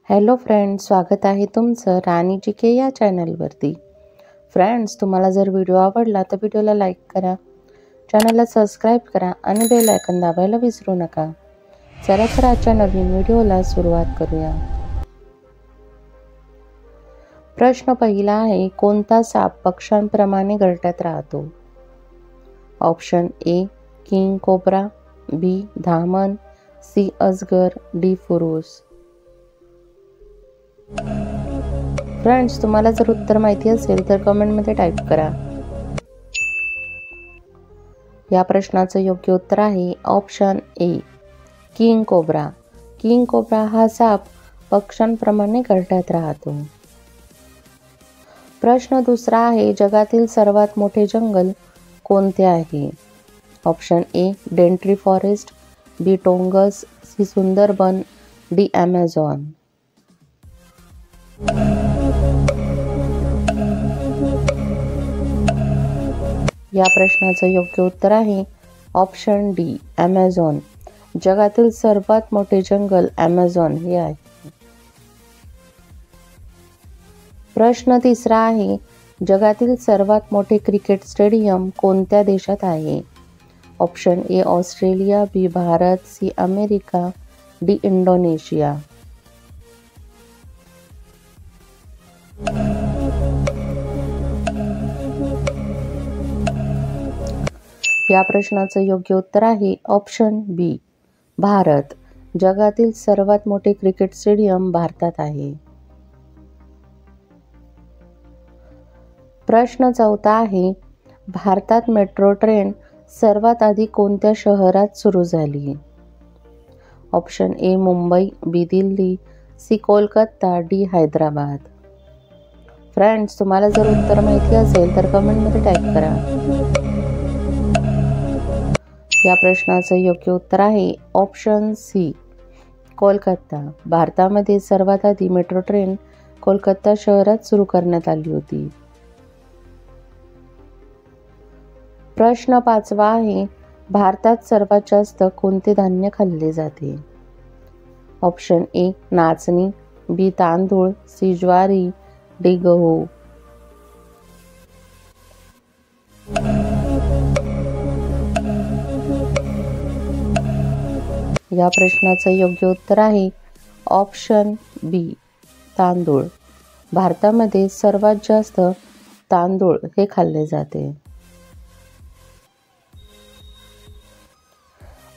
Hello friends, स्वागत आहे तुमचं राणी जी के या चॅनलवरती. फ्रेंड्स, तुम्हाला जर व्हिडिओ आवडला तर व्हिडिओला लाईक करा, चॅनलला सबस्क्राईब करा आणि बेल आयकॉन दाबायला विसरू नका. चला तर आजच्या नवीन व्हिडिओला सुरुवात करूया. प्रश्न पहिला आहे, कोणता साप पक्ष्यांप्रमाणे घरट्यात राहतो? Option A king cobra, B धामण, सी अजगर, डी फुरूस. फ्रेंड्स, तुम्हाला जर उत्तर माहिती असेल तर कमेंटमध्ये टाईप करा. या प्रश्नाचं योग्य उत्तर आहे option A king cobra. King cobra हा साप पक्ष्यांप्रमाणे घरट्यात राहतो. प्रश्न दुसरा आहे, जगातील सर्वात मोठे जंगल कोणते आहे? Option A Daintree forest, B Tongass, C Sundarbans, D Amazon. या प्रश्नाचं योग्य उत्तर आहे ऑप्शन डी ॲमेझॉन. जगातील सर्वात मोठे जंगल ॲमेझॉन हे आहे. प्रश्न तिसरा आहे, जगातील सर्वात मोठे क्रिकेट स्टेडियम कोणत्या देशात आहे? Option A Australia, B Bharat, C America, D Indonesia. या प्रश्नाचं योग्य उत्तर आहे ऑप्शन बी भारत. जगातील सर्वात मोठे क्रिकेट स्टेडियम भारतात आहे. प्रश्न चौथा आहे, भारतात मेट्रो ट्रेन सर्वात आधी कोणत्या शहरात सुरू झाली? Option A Mumbai, B Delhi, C Kolkata, D Hyderabad. Friends, तुम्हाला जर उत्तर माहिती असेल तर कमेंटमध्ये टाईप करा. या प्रश्नाचं योग्य उत्तर आहे ऑप्शन सी कोलकाता. भारतामध्ये सर्वात आधी मेट्रो ट्रेन कोलकाता शहरात सुरू करण्यात आली होती. प्रश्न पाचवा आहे, भारतात सर्वात जास्त कोणते धान्य खाल्ले जाते? ऑप्शन ए नाचणी, बी तांदूळ, सी ज्वारी, डी गहू. या प्रश्नाचं योग्य उत्तर आहे ऑप्शन बी तांदूळ. भारतामध्ये सर्वात जास्त तांदूळ हे खाल्ले जाते.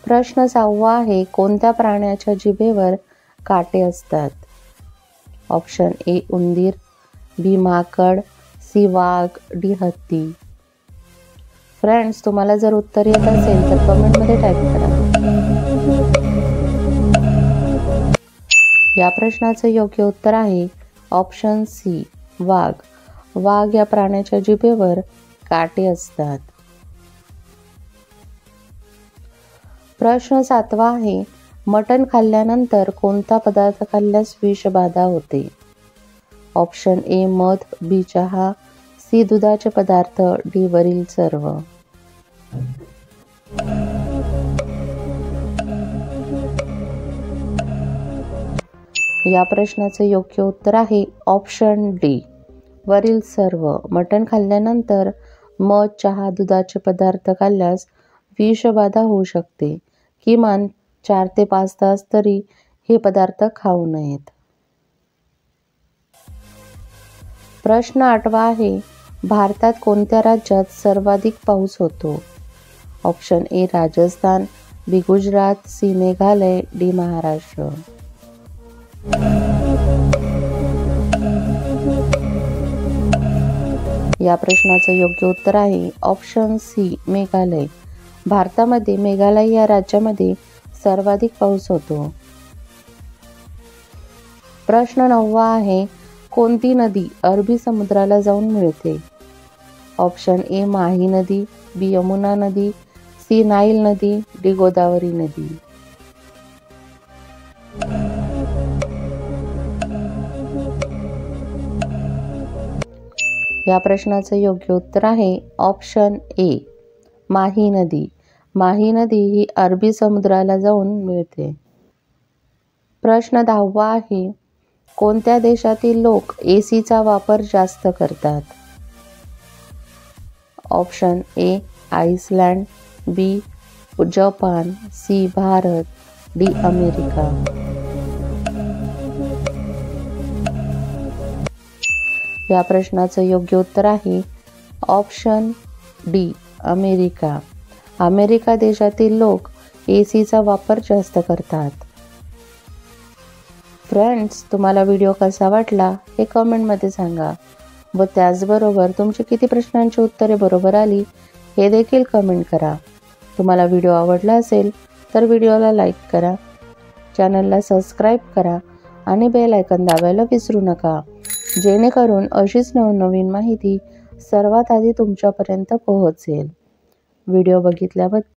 प्रश्न सहावा आहे, कोणत्या प्राण्याच्या जिभेवर काटे असतात? ऑप्शन ए उंदीर, बी माकड, सी वाघ, डी हत्ती. फ्रेंड्स, तुम्हाला जर उत्तर येत असेल तर कमेंटमध्ये टाईप करा. या प्रश्नाचं योग्य उत्तर आहे ऑप्शन सी वाघ. वाघ या प्राण्याच्या जिभेवर काटे असतात. प्रश्न सातवा आहे, मटण खाल्ल्यानंतर कोणता पदार्थ खाल्ल्यास विषबाधा होते? ऑप्शन ए मध, बी चहा, सी दुधाचे पदार्थ, डी वरील सर्व. या प्रश्नाचे योग्य उत्तर आहे ऑप्शन डी वरील सर्व. मटण खाल्ल्यानंतर मध, चहा, दुधाचे पदार्थ खाल्ल्यास विषबाधा होऊ शकते. किमान 4 ते 5 तास तरी हे पदार्थ खाऊ नयेत. प्रश्न आठवा आहे, भारतात कोणत्या राज्यात सर्वाधिक पाऊस होतो? Option A Rajasthan, B Gujarat, C Meghalaya, D Maharashtra. या प्रश्नाचं योग्य उत्तर आहे ऑप्शन सी मेघालय. भारतामध्ये मेघालय या राज्यामध्ये सर्वाधिक पाऊस होतो. प्रश्न नववा आहे, कोणती नदी अरबी समुद्राला जाऊन मिळते? ऑप्शन ए माही नदी, बी यमुना नदी, सी नाईल नदी, डी गोदावरी नदी. या प्रश्नाचं योग्य उत्तर आहे ऑप्शन ए माही नदी. माही नदी ही अरबी समुद्राला जाऊन मिळते. प्रश्न 10वा आहे, कोणत्या देशातील लोक एसीचा वापर जास्त करतात? Option A Iceland, B Japan, C Bharat, D America. या प्रश्नाचं योग्य उत्तर आहे ऑप्शन डी अमेरिका. अमेरिका देशातील लोक एसीचा वापर जास्त करतात. फ्रेंड्स, तुम्हाला व्हिडिओ कसा वाटला हे कमेंटमध्ये सांगा व त्याचबरोबर तुमची किती प्रश्नांची उत्तरे बरोबर आली हे देखील कमेंट करा. तुम्हाला व्हिडिओ आवडला असेल तर व्हिडिओला लाईक करा, चॅनलला सबस्क्राईब करा आणि बेल आयकॉन दाबायला विसरू नका, जेणेकरून अशीच नवनवीन माहिती सर्वात आधी तुमच्यापर्यंत पोहोचेल. व्हिडिओ बघितल्याबद्दल